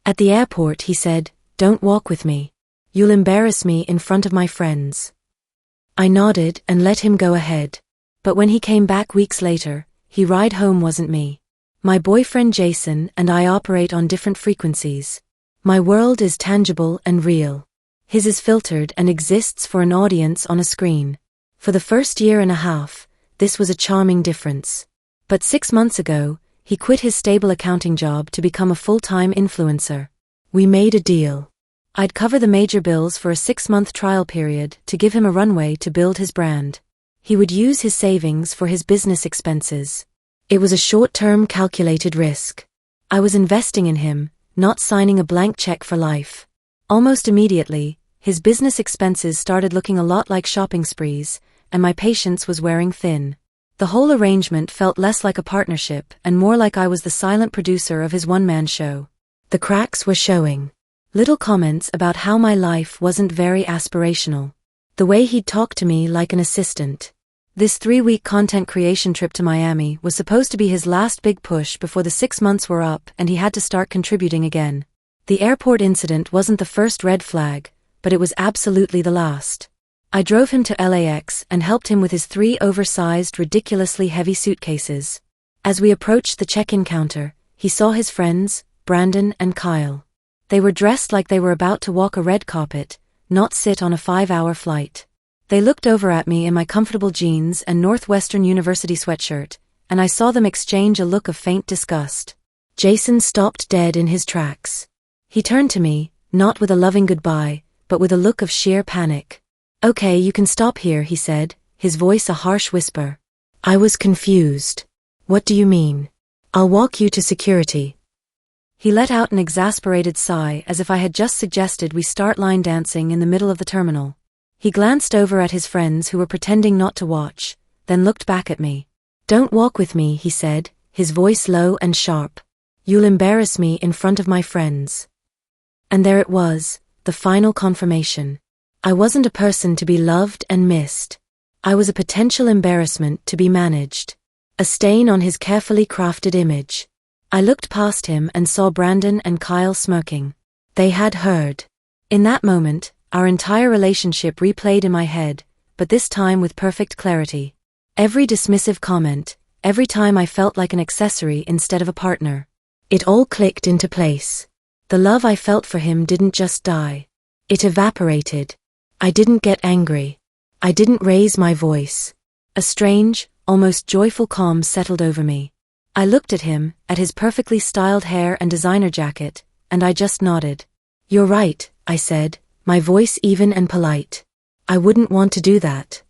At the airport he said, "Don't walk with me. You'll embarrass me in front of my friends." I nodded and let him go ahead. But when he came back weeks later, his ride home wasn't me. My boyfriend Jason and I operate on different frequencies. My world is tangible and real. His is filtered and exists for an audience on a screen. For the first year and a half, this was a charming difference. But 6 months ago, he quit his stable accounting job to become a full-time influencer. We made a deal. I'd cover the major bills for a 6-month trial period to give him a runway to build his brand. He would use his savings for his business expenses. It was a short-term calculated risk. I was investing in him, not signing a blank check for life. Almost immediately, his business expenses started looking a lot like shopping sprees, and my patience was wearing thin. The whole arrangement felt less like a partnership and more like I was the silent producer of his one-man show. The cracks were showing. Little comments about how my life wasn't very aspirational. The way he'd talk to me like an assistant. This 3-week content creation trip to Miami was supposed to be his last big push before the 6 months were up and he had to start contributing again. The airport incident wasn't the first red flag, but it was absolutely the last. I drove him to LAX and helped him with his 3 oversized, ridiculously heavy suitcases. As we approached the check-in counter, he saw his friends, Brandon and Kyle. They were dressed like they were about to walk a red carpet, not sit on a 5-hour flight. They looked over at me in my comfortable jeans and Northwestern University sweatshirt, and I saw them exchange a look of faint disgust. Jason stopped dead in his tracks. He turned to me, not with a loving goodbye, but with a look of sheer panic. "Okay, you can stop here," he said, his voice a harsh whisper. I was confused. "What do you mean?" "I'll walk you to security." He let out an exasperated sigh as if I had just suggested we start line dancing in the middle of the terminal. He glanced over at his friends who were pretending not to watch, then looked back at me. "Don't walk with me," he said, his voice low and sharp. "You'll embarrass me in front of my friends." And there it was, the final confirmation. I wasn't a person to be loved and missed. I was a potential embarrassment to be managed. A stain on his carefully crafted image. I looked past him and saw Brandon and Kyle smirking. They had heard. In that moment, our entire relationship replayed in my head, but this time with perfect clarity. Every dismissive comment, every time I felt like an accessory instead of a partner. It all clicked into place. The love I felt for him didn't just die. It evaporated. I didn't get angry. I didn't raise my voice. A strange, almost joyful calm settled over me. I looked at him, at his perfectly styled hair and designer jacket, and I just nodded. "You're right," I said, my voice even and polite. "I wouldn't want to do that."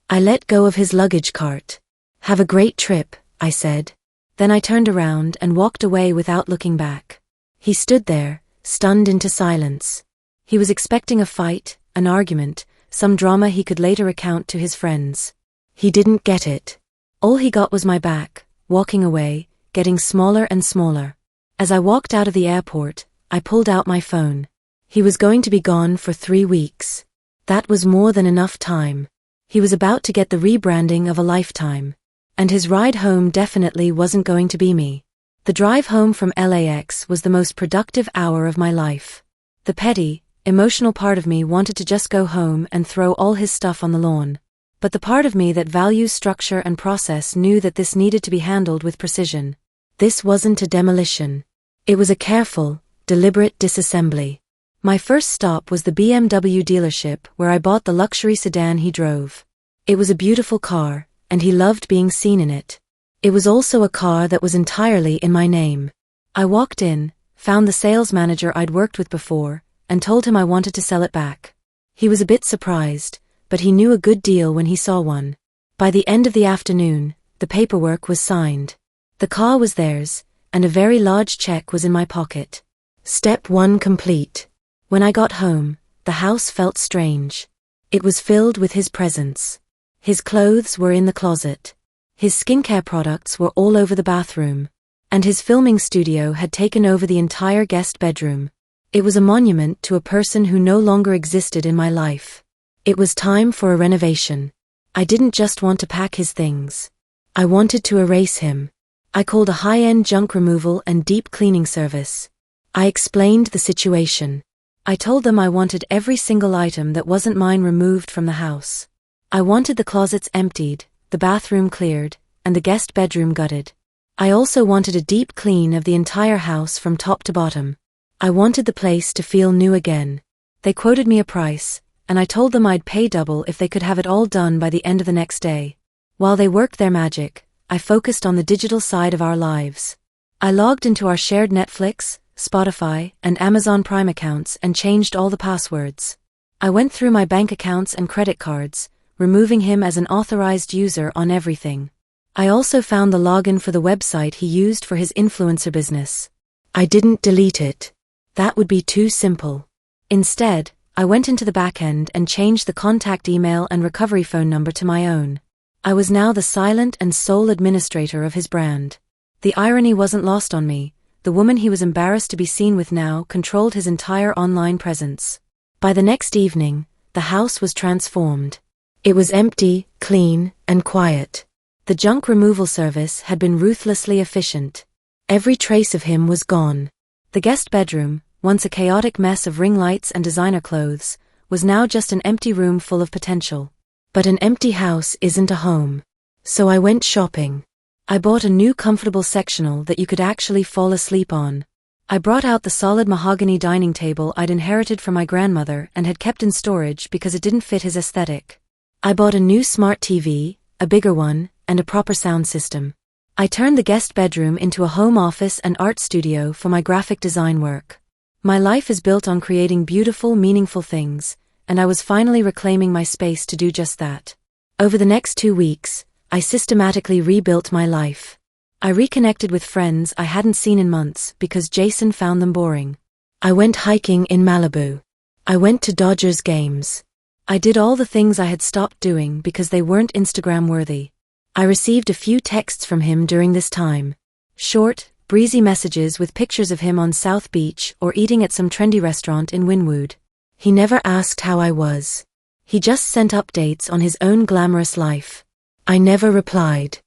I let go of his luggage cart. "Have a great trip," I said. Then I turned around and walked away without looking back. He stood there, stunned into silence. He was expecting a fight, an argument, some drama he could later recount to his friends. He didn't get it. All he got was my back, walking away, getting smaller and smaller. As I walked out of the airport, I pulled out my phone. He was going to be gone for 3 weeks. That was more than enough time. He was about to get the rebranding of a lifetime. And his ride home definitely wasn't going to be me. The drive home from LAX was the most productive hour of my life. The petty, emotional part of me wanted to just go home and throw all his stuff on the lawn. But the part of me that values structure and process knew that this needed to be handled with precision. This wasn't a demolition. It was a careful, deliberate disassembly. My first stop was the BMW dealership where I bought the luxury sedan he drove. It was a beautiful car, and he loved being seen in it. It was also a car that was entirely in my name. I walked in, found the sales manager I'd worked with before, and told him I wanted to sell it back. He was a bit surprised, but he knew a good deal when he saw one. By the end of the afternoon, the paperwork was signed. The car was theirs, and a very large check was in my pocket. Step 1 complete. When I got home, the house felt strange. It was filled with his presence. His clothes were in the closet. His skincare products were all over the bathroom. And his filming studio had taken over the entire guest bedroom. It was a monument to a person who no longer existed in my life. It was time for a renovation. I didn't just want to pack his things. I wanted to erase him. I called a high-end junk removal and deep cleaning service. I explained the situation. I told them I wanted every single item that wasn't mine removed from the house. I wanted the closets emptied, the bathroom cleared, and the guest bedroom gutted. I also wanted a deep clean of the entire house from top to bottom. I wanted the place to feel new again. They quoted me a price, and I told them I'd pay double if they could have it all done by the end of the next day. While they worked their magic, I focused on the digital side of our lives. I logged into our shared Netflix, Spotify, and Amazon Prime accounts and changed all the passwords. I went through my bank accounts and credit cards, removing him as an authorized user on everything. I also found the login for the website he used for his influencer business. I didn't delete it. That would be too simple. Instead, I went into the backend and changed the contact email and recovery phone number to my own. I was now the silent and sole administrator of his brand. The irony wasn't lost on me. The woman he was embarrassed to be seen with now controlled his entire online presence. By the next evening, the house was transformed. It was empty, clean, and quiet. The junk removal service had been ruthlessly efficient. Every trace of him was gone. The guest bedroom, once a chaotic mess of ring lights and designer clothes, was now just an empty room full of potential. But an empty house isn't a home. So I went shopping. I bought a new comfortable sectional that you could actually fall asleep on. I brought out the solid mahogany dining table I'd inherited from my grandmother and had kept in storage because it didn't fit his aesthetic. I bought a new smart TV, a bigger one, and a proper sound system. I turned the guest bedroom into a home office and art studio for my graphic design work. My life is built on creating beautiful, meaningful things, and I was finally reclaiming my space to do just that. Over the next 2 weeks, I systematically rebuilt my life. I reconnected with friends I hadn't seen in months because Jason found them boring. I went hiking in Malibu. I went to Dodgers games. I did all the things I had stopped doing because they weren't Instagram-worthy. I received a few texts from him during this time. Short, breezy messages with pictures of him on South Beach or eating at some trendy restaurant in Wynwood. He never asked how I was. He just sent updates on his own glamorous life. I never replied.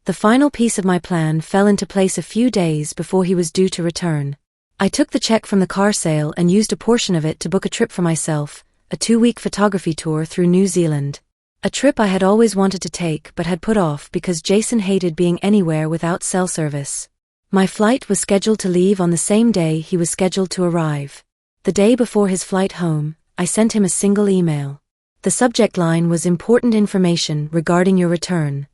The final piece of my plan fell into place a few days before he was due to return. I took the check from the car sale and used a portion of it to book a trip for myself, a 2-week photography tour through New Zealand. A trip I had always wanted to take but had put off because Jason hated being anywhere without cell service. My flight was scheduled to leave on the same day he was scheduled to arrive. The day before his flight home, I sent him a single email. The subject line was important information regarding your return.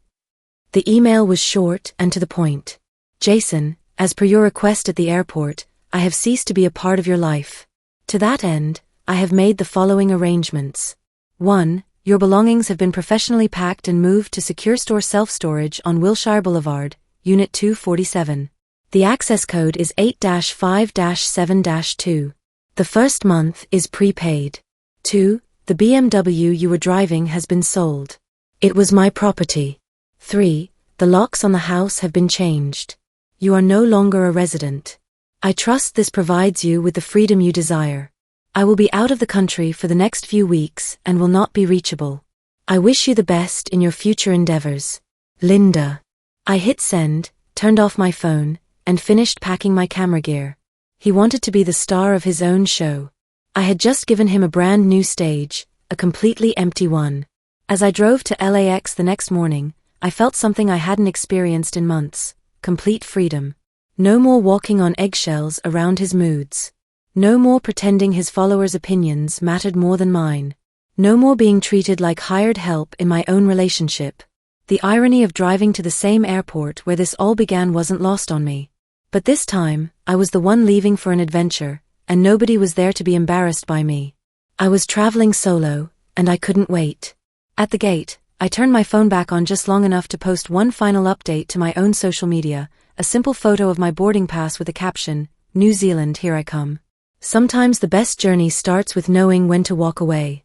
The email was short and to the point. Jason, as per your request at the airport, I have ceased to be a part of your life. To that end, I have made the following arrangements. 1. Your belongings have been professionally packed and moved to secure store self-storage on Wilshire Boulevard, Unit 247. The access code is 8-5-7-2. The first month is prepaid. 2. The BMW you were driving has been sold. It was my property. 3. The locks on the house have been changed. You are no longer a resident. I trust this provides you with the freedom you desire. I will be out of the country for the next few weeks and will not be reachable. I wish you the best in your future endeavors. Linda. I hit send, turned off my phone, and finished packing my camera gear. He wanted to be the star of his own show. I had just given him a brand new stage, a completely empty one. As I drove to LAX the next morning, I felt something I hadn't experienced in months: complete freedom. No more walking on eggshells around his moods. No more pretending his followers' opinions mattered more than mine. No more being treated like hired help in my own relationship. The irony of driving to the same airport where this all began wasn't lost on me. But this time, I was the one leaving for an adventure, and nobody was there to be embarrassed by me. I was traveling solo, and I couldn't wait. At the gate, I turned my phone back on just long enough to post one final update to my own social media, a simple photo of my boarding pass with a caption, "New Zealand, here I come." Sometimes the best journey starts with knowing when to walk away.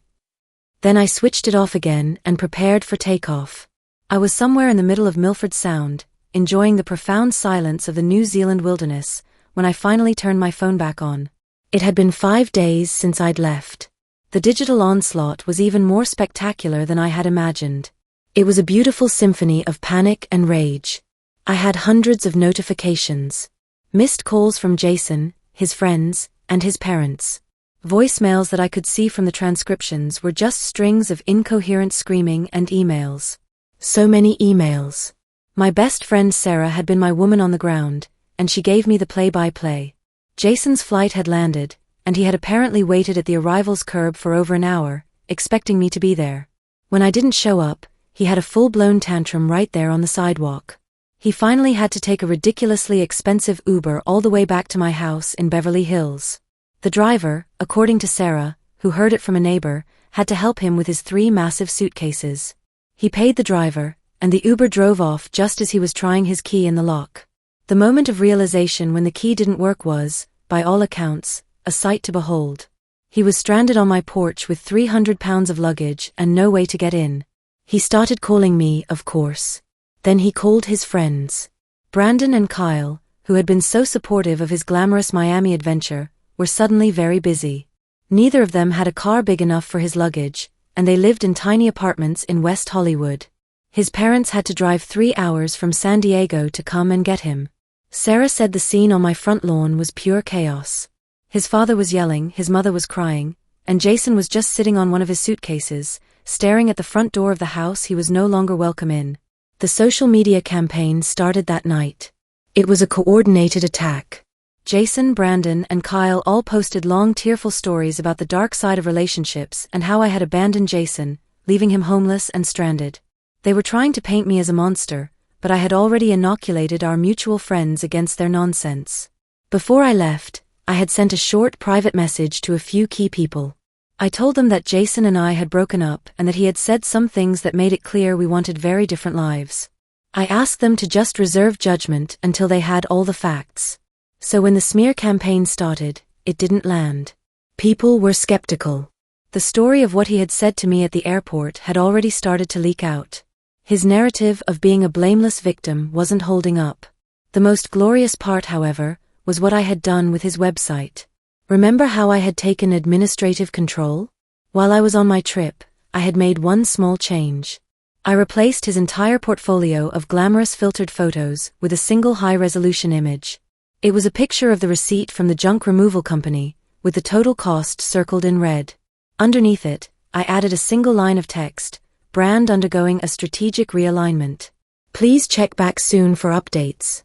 Then I switched it off again and prepared for takeoff. I was somewhere in the middle of Milford Sound, enjoying the profound silence of the New Zealand wilderness, when I finally turned my phone back on. It had been 5 days since I'd left. The digital onslaught was even more spectacular than I had imagined. It was a beautiful symphony of panic and rage. I had hundreds of notifications. Missed calls from Jason, his friends, and his parents. Voicemails that I could see from the transcriptions were just strings of incoherent screaming and emails. So many emails. My best friend Sarah had been my woman on the ground, and she gave me the play-by-play. Jason's flight had landed, and he had apparently waited at the arrivals curb for over an hour, expecting me to be there. When I didn't show up, he had a full-blown tantrum right there on the sidewalk. He finally had to take a ridiculously expensive Uber all the way back to my house in Beverly Hills. The driver, according to Sarah, who heard it from a neighbor, had to help him with his 3 massive suitcases. He paid the driver, and the Uber drove off just as he was trying his key in the lock. The moment of realization when the key didn't work was, by all accounts, a sight to behold. He was stranded on my porch with 300 pounds of luggage and no way to get in. He started calling me, of course. Then he called his friends. Brandon and Kyle, who had been so supportive of his glamorous Miami adventure, were suddenly very busy. Neither of them had a car big enough for his luggage, and they lived in tiny apartments in West Hollywood. His parents had to drive 3 hours from San Diego to come and get him. Sarah said the scene on my front lawn was pure chaos. His father was yelling, his mother was crying, and Jason was just sitting on one of his suitcases, staring at the front door of the house he was no longer welcome in. The social media campaign started that night. It was a coordinated attack. Jason, Brandon, and Kyle all posted long tearful stories about the dark side of relationships and how I had abandoned Jason, leaving him homeless and stranded. They were trying to paint me as a monster, but I had already inoculated our mutual friends against their nonsense. Before I left, I had sent a short private message to a few key people. I told them that Jason and I had broken up and that he had said some things that made it clear we wanted very different lives. I asked them to just reserve judgment until they had all the facts. So when the smear campaign started, it didn't land. People were skeptical. The story of what he had said to me at the airport had already started to leak out. His narrative of being a blameless victim wasn't holding up. The most glorious part, however, was what I had done with his website. Remember how I had taken administrative control? While I was on my trip, I had made one small change. I replaced his entire portfolio of glamorous filtered photos with a single high-resolution image. It was a picture of the receipt from the junk removal company, with the total cost circled in red. Underneath it, I added a single line of text, "Brand undergoing a strategic realignment. Please check back soon for updates."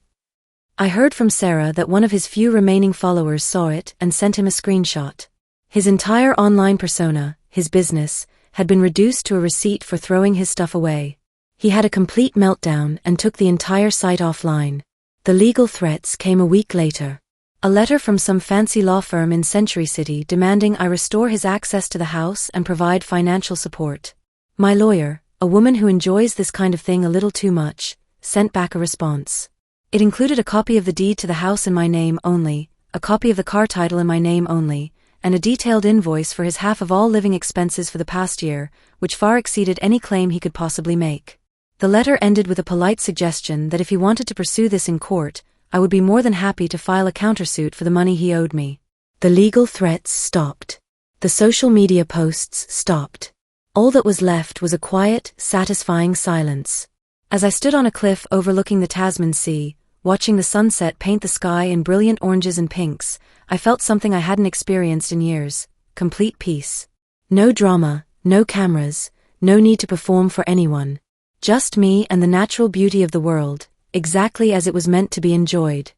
I heard from Sarah that one of his few remaining followers saw it and sent him a screenshot. His entire online persona, his business, had been reduced to a receipt for throwing his stuff away. He had a complete meltdown and took the entire site offline. The legal threats came a week later. A letter from some fancy law firm in Century City demanding I restore his access to the house and provide financial support. My lawyer, a woman who enjoys this kind of thing a little too much, sent back a response. It included a copy of the deed to the house in my name only, a copy of the car title in my name only, and a detailed invoice for his half of all living expenses for the past year, which far exceeded any claim he could possibly make. The letter ended with a polite suggestion that if he wanted to pursue this in court, I would be more than happy to file a countersuit for the money he owed me. The legal threats stopped. The social media posts stopped. All that was left was a quiet, satisfying silence. As I stood on a cliff overlooking the Tasman Sea, watching the sunset paint the sky in brilliant oranges and pinks, I felt something I hadn't experienced in years: complete peace. No drama, no cameras, no need to perform for anyone. Just me and the natural beauty of the world, exactly as it was meant to be enjoyed.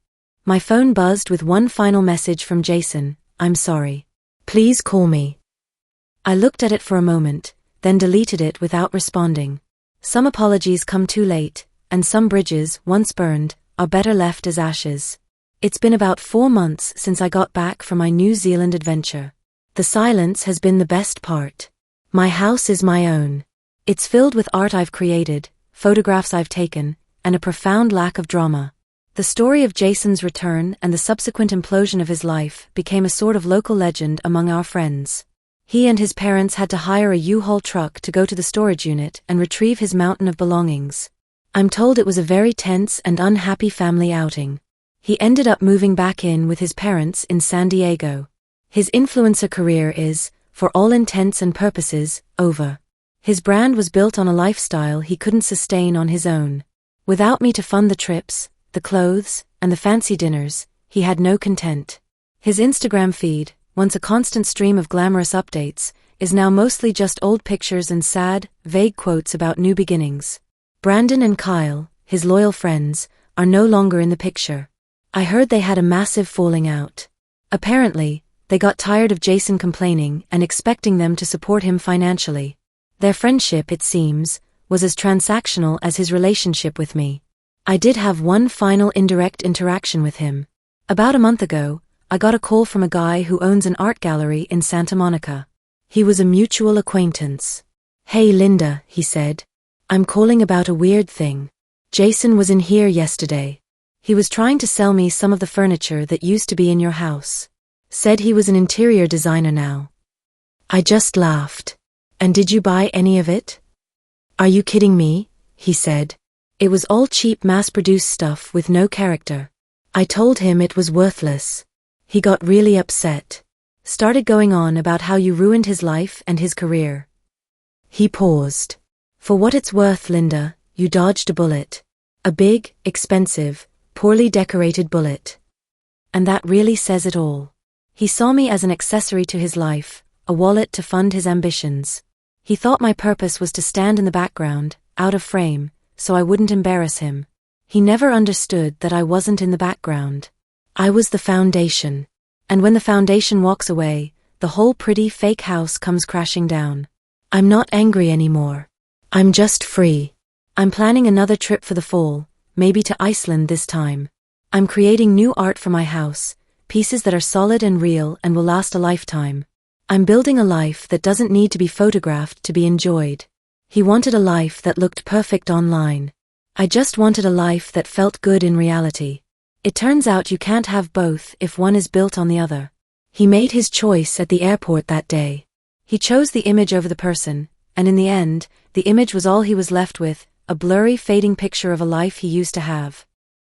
My phone buzzed with one final message from Jason: "I'm sorry. Please call me." I looked at it for a moment, then deleted it without responding. Some apologies come too late, and some bridges, once burned, are better left as ashes. It's been about 4 months since I got back from my New Zealand adventure. The silence has been the best part. My house is my own. It's filled with art I've created, photographs I've taken, and a profound lack of drama. The story of Jason's return and the subsequent implosion of his life became a sort of local legend among our friends. He and his parents had to hire a U-Haul truck to go to the storage unit and retrieve his mountain of belongings. I'm told it was a very tense and unhappy family outing. He ended up moving back in with his parents in San Diego. His influencer career is, for all intents and purposes, over. His brand was built on a lifestyle he couldn't sustain on his own. Without me to fund the trips, the clothes, and the fancy dinners, he had no content. His Instagram feed, once a constant stream of glamorous updates, is now mostly just old pictures and sad, vague quotes about new beginnings. Brandon and Kyle, his loyal friends, are no longer in the picture. I heard they had a massive falling out. Apparently, they got tired of Jason complaining and expecting them to support him financially. Their friendship, it seems, was as transactional as his relationship with me. I did have one final indirect interaction with him. About a month ago, I got a call from a guy who owns an art gallery in Santa Monica. He was a mutual acquaintance. "Hey Linda," he said. "I'm calling about a weird thing. Jason was in here yesterday. He was trying to sell me some of the furniture that used to be in your house. Said he was an interior designer now." I just laughed. "And did you buy any of it?" "Are you kidding me?" he said. "It was all cheap mass-produced stuff with no character." I told him it was worthless. He got really upset. Started going on about how you ruined his life and his career. He paused. "For what it's worth, Linda, you dodged a bullet. A big, expensive, poorly decorated bullet. And that really says it all." He saw me as an accessory to his life, a wallet to fund his ambitions. He thought my purpose was to stand in the background, out of frame, so I wouldn't embarrass him. He never understood that I wasn't in the background. I was the foundation. And when the foundation walks away, the whole pretty fake house comes crashing down. I'm not angry anymore. I'm just free. I'm planning another trip for the fall, maybe to Iceland this time. I'm creating new art for my house, pieces that are solid and real and will last a lifetime. I'm building a life that doesn't need to be photographed to be enjoyed. He wanted a life that looked perfect online. I just wanted a life that felt good in reality. It turns out you can't have both if one is built on the other. He made his choice at the airport that day. He chose the image over the person, and in the end, the image was all he was left with, a blurry, fading picture of a life he used to have.